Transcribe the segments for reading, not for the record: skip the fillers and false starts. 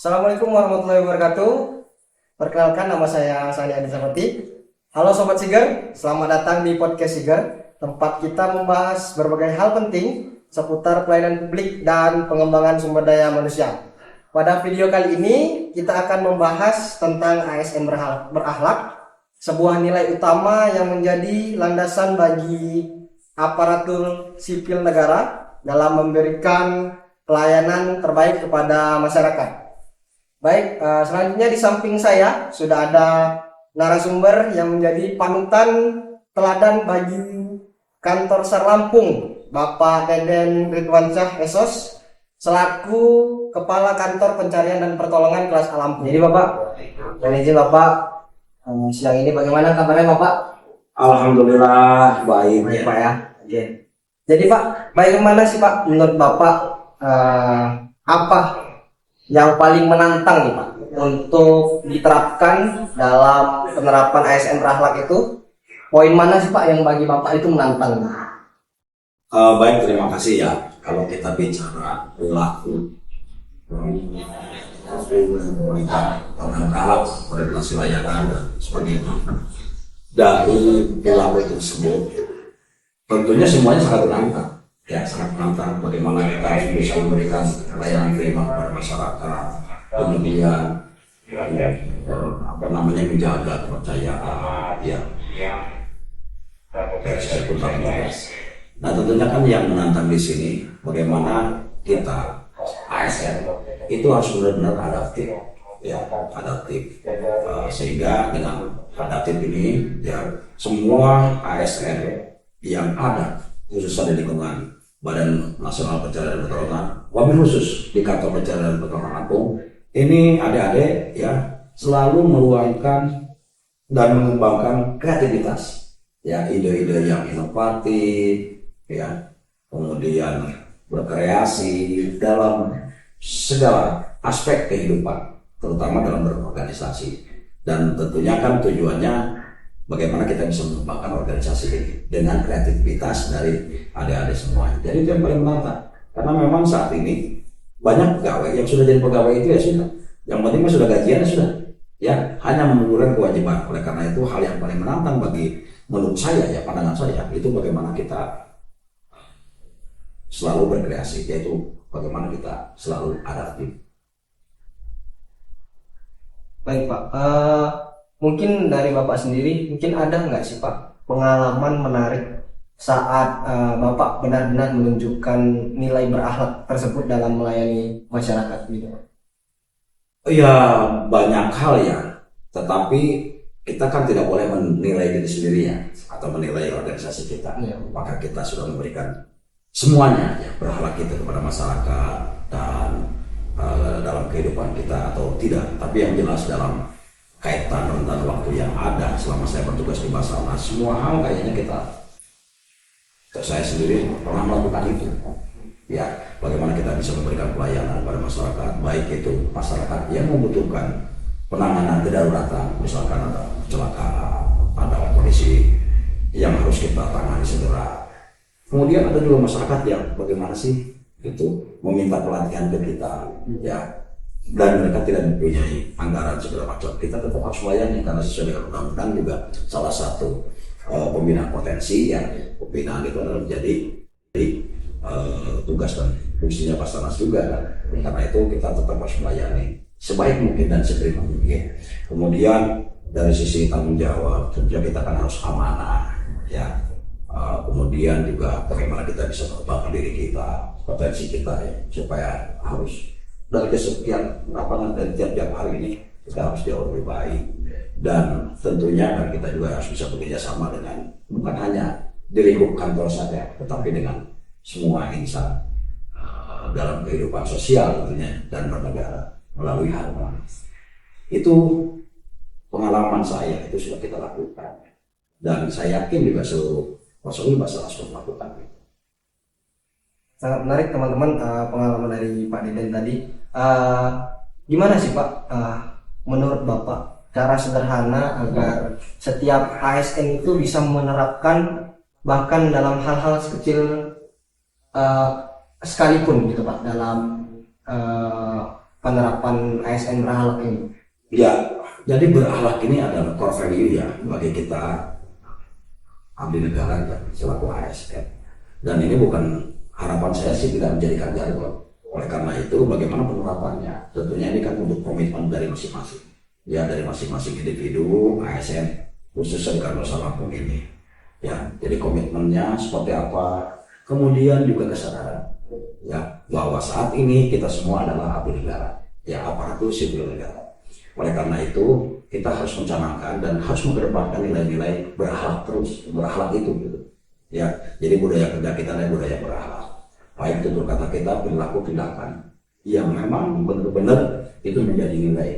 Assalamualaikum warahmatullahi wabarakatuh. Perkenalkan, nama saya Sani Adisapati. Halo Sobat Siger, selamat datang di Podcast Siger, tempat kita membahas berbagai hal penting seputar pelayanan publik dan pengembangan sumber daya manusia. Pada video kali ini, kita akan membahas tentang ASN berakhlak, sebuah nilai utama yang menjadi landasan bagi aparatur sipil negara dalam memberikan pelayanan terbaik kepada masyarakat. Baik, selanjutnya di samping saya sudah ada narasumber yang menjadi panutan teladan bagi kantor SAR Lampung, Bapak Deden Ridwansyah Esos, selaku Kepala Kantor Pencarian dan Pertolongan kelas A Lampung. Jadi Bapak, dan izin Bapak, siang ini bagaimana kabarnya Bapak? Alhamdulillah baik ya Pak ya. Oke. Jadi Pak, bagaimana sih Pak menurut Bapak apa yang paling menantang nih Pak untuk diterapkan dalam penerapan ASN berakhlak itu? Poin mana sih Pak yang bagi Bapak itu menantang? Baik, terima kasih ya. Kalau kita bicara perilaku berhalak, orientasi layanan dan sebagainya, dari perilaku tersebut tentunya semuanya sangat menantang. Ya, sangat menantang bagaimana kita harus bisa memberikan layanan prima kepada masyarakat, kemudian menjaga kepercayaan ya dari akuntabilitas. Nah, tentunya kan yang menantang di sini bagaimana kita ASN itu harus benar-benar adaptif ya, adaptif. Sehingga dengan adaptif ini ya semua ASN yang ada khususnya di lingkungan Badan Nasional Pencarian dan Pertolongan, wabil khusus di kantor pencarian dan pertolongan Lampung, ini adik-adik ya selalu meluangkan dan mengembangkan kreativitas, ya ide-ide yang inovatif, ya kemudian berkreasi dalam segala aspek kehidupan, terutama dalam berorganisasi. Dan tentunya kan tujuannya bagaimana kita bisa mengembangkan organisasi ini dengan kreativitas dari adik-adik semuanya. Jadi itu yang paling menantang. Karena memang saat ini banyak pegawai yang sudah jadi pegawai itu ya sudah. Yang penting mah sudah gajian ya sudah. Ya, hanya menggugurkan kewajiban. Oleh karena itu hal yang paling menantang bagi menurut saya ya, pandangan saya itu bagaimana kita selalu berkreasi, yaitu bagaimana kita selalu adaptif. Baik Pak, mungkin dari Bapak sendiri, mungkin ada nggak sih Pak pengalaman menarik saat Bapak benar-benar menunjukkan nilai berakhlak tersebut dalam melayani masyarakat gitu? Ya banyak hal ya, tetapi kita kan tidak boleh menilai diri sendiri ya, atau menilai organisasi kita. Ya. Maka kita sudah memberikan semuanya ya, berakhlak kita kepada masyarakat dan dalam kehidupan kita atau tidak. Tapi yang jelas dalam kaitan rentan waktu yang ada selama saya bertugas di Basarnas, semua hal kayaknya saya sendiri pernah melakukan itu ya, bagaimana kita bisa memberikan pelayanan pada masyarakat, baik itu masyarakat yang membutuhkan penanganan kedaruratan, misalkan ada kecelakaan, ada kondisi yang harus kita tangani segera. Kemudian ada juga masyarakat yang bagaimana sih itu meminta pelatihan ke kita ya, dan mereka tidak mempunyai anggaran segala macam, kita tetap harus melayani karena sesuai dengan undang-undang juga salah satu pembinaan potensi ya, pembinaan itu adalah menjadi tugas dan fungsinya Basarnas juga kan. Karena itu kita tetap harus melayani sebaik mungkin dan seprima mungkin. Kemudian dari sisi tanggung jawab tentunya kita kan harus amanah ya. Kemudian juga bagaimana kita bisa mengembangkan diri kita, potensi kita ya, supaya harus dari kesekian lapangan dan tiap-tiap hari ini kita harus jauh lebih baik. Dan tentunya kan kita juga harus bisa bekerja sama dengan bukan hanya di lingkup kantor saja, tetapi dengan semua insan dalam kehidupan sosial tentunya dan bernegara melalui harmoni. Itu pengalaman saya, itu sudah kita lakukan, dan saya yakin juga seluruh personil Basarnas sudah melakukan itu. Sangat menarik teman-teman pengalaman dari Pak Deden tadi. Gimana sih Pak menurut Bapak cara sederhana agar setiap ASN itu bisa menerapkan bahkan dalam hal-hal sekecil sekalipun gitu Pak, dalam penerapan ASN berakhlak ini? Ya, jadi berakhlak ini adalah core value ya bagi kita abdi negara ya, selaku ASN. Dan ini bukan harapan saya sih tidak menjadikan jargon. Oleh karena itu, bagaimana penerapannya? Tentunya ini kan untuk komitmen dari masing-masing. Ya, dari masing-masing individu, ASN, khususnya di Kardosa Lampung ini. Ya, jadi komitmennya seperti apa? Kemudian juga kesadaran. Ya, bahwa saat ini kita semua adalah abdi negara. Ya, aparatur sipil negara. Oleh karena itu, kita harus mencanangkan dan harus mengedepankan nilai-nilai berakhlak terus. Berakhlak itu gitu. Ya, jadi budaya kerja kita adalah budaya berakhlak. Baik tutur kata kita, perilaku tindakan yang memang benar-benar itu menjadi nilai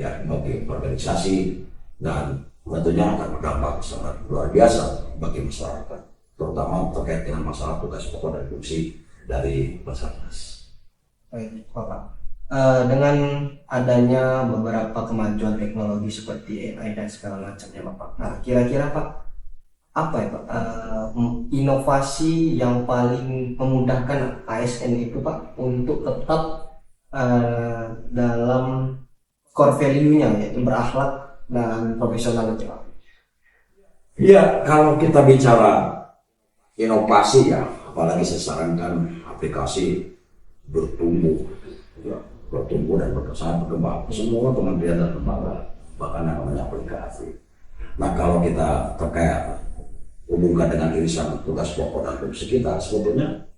ya bagi organisasi dan tentunya akan berdampak sangat luar biasa bagi masyarakat, terutama terkait dengan masalah tugas pokok dan fungsi dari Basarnas. Baik, Bapak. Dengan adanya beberapa kemajuan teknologi seperti AI dan segala macamnya, Bapak. Nah, kira-kira Pak, apa ya Pak, inovasi yang paling memudahkan ASN itu Pak untuk tetap dalam core value-nya, yaitu berakhlak dan profesional itu Pak? Ya, kalau kita bicara inovasi ya, apalagi saya sarankan aplikasi bertumbuh, ya, bertumbuh dan sangat berkembang. Semua kementerian dan lembaga bahkan yang namanya aplikasi. Nah, kalau kita terkait hubungkan dengan irisan tugas pokok dan fungsi kita, sebetulnya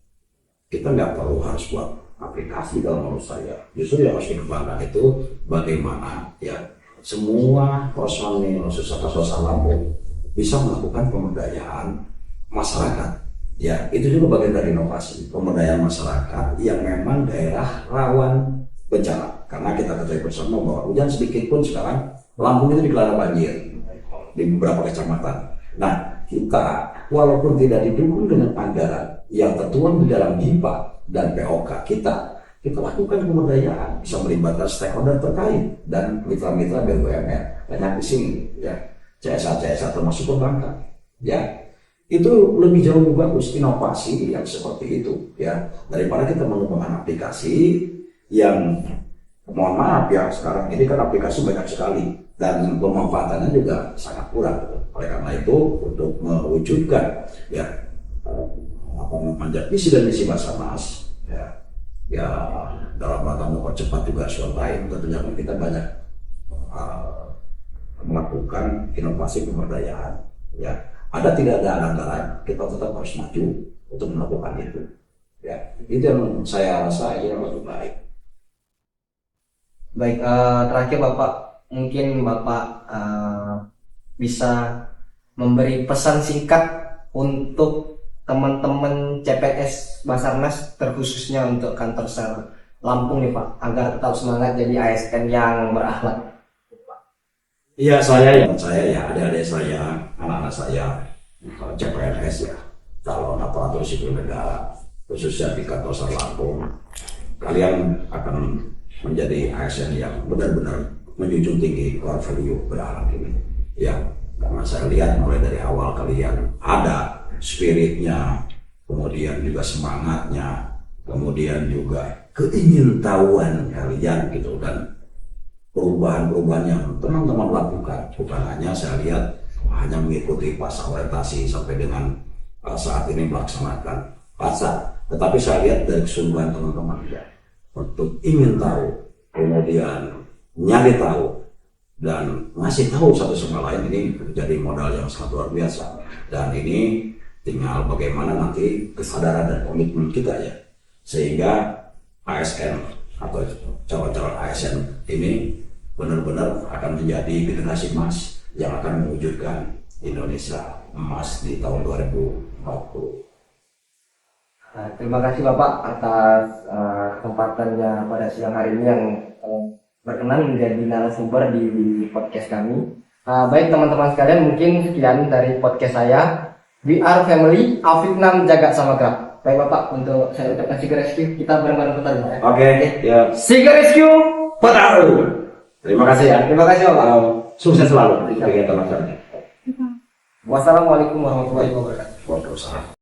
kita nggak perlu harus buat aplikasi kalau menurut saya. Justru yang harus dikembangkan itu bagaimana ya semua personil Kardosa Lampung bisa melakukan pemberdayaan masyarakat. Ya, itu juga bagian dari inovasi pemberdayaan masyarakat yang memang daerah rawan bencana. Karena kita ketahui bersama bahwa hujan sedikit pun sekarang Lampung itu dilanda banjir di beberapa kecamatan. Nah, kita walaupun tidak didukung dengan anggaran yang tertuang di dalam MIPA dan POK kita lakukan pemberdayaan, bisa melibatkan stakeholder terkait dan mitra-mitra BUMN banyak di sini ya, CSA termasuk perbankan ya, itu lebih jauh lebih bagus inovasi yang seperti itu ya, daripada kita mengembangkan aplikasi yang mohon maaf ya, sekarang ini kan aplikasi banyak sekali dan pemanfaatannya juga sangat kurang. Oleh karena itu, untuk mewujudkan ya visi dan misi Basarnas ya dalam rangka mempercepat juga short time, tentunya kita banyak melakukan inovasi pemberdayaan ya. Ada tidak ada anggaran, kita tetap harus maju untuk melakukan itu ya. Itu yang saya rasa yang lebih baik. Baik, terakhir Bapak, mungkin Bapak bisa memberi pesan singkat untuk teman-teman CPNS Basarnas, terkhususnya untuk kantor sar Lampung nih Pak, agar tetap semangat jadi ASN yang berakhlak. Iya, saya ya, adik-adik saya, anak-anak saya, CPNS ya, calon aparatur sipil negara, khususnya di kantor sar Lampung, kalian akan menjadi ASN yang benar-benar menjunjung tinggi core value berakhlak ini. Ya, karena saya lihat mulai dari awal kalian ada spiritnya, kemudian juga semangatnya, kemudian juga keingintahuan kalian gitu, dan perubahan-perubahan yang teman-teman lakukan. Bukan hanya saya lihat hanya mengikuti pasar orientasi sampai dengan saat ini melaksanakan pasar, tetapi saya lihat dari kesungguhan teman-teman ya, untuk ingin tahu, kemudian nyari tahu dan ngasih tahu satu sama lain, ini menjadi modal yang sangat luar biasa. Dan ini tinggal bagaimana nanti kesadaran dan komitmen kita ya, sehingga ASN atau calon-calon ASN ini benar-benar akan menjadi generasi emas yang akan mewujudkan Indonesia emas di tahun 2040. Terima kasih Bapak atas kesempatannya pada siang hari ini yang berkenan menjadi narasumber di podcast kami. Baik teman-teman sekalian, mungkin sekian dari podcast saya. We are family, Afif Nam Jagat Samagra. Baik Bapak, untuk saya ucapkan Sigar Rescue, kita bareng-bareng putar ya. Oke, ya. Sigar Rescue, putar. Terima kasih ya. Terima kasih Bapak. Sukses selalu di kegiatan masyarakat. Wassalamualaikum warahmatullahi wabarakatuh. Waalaikumsalam.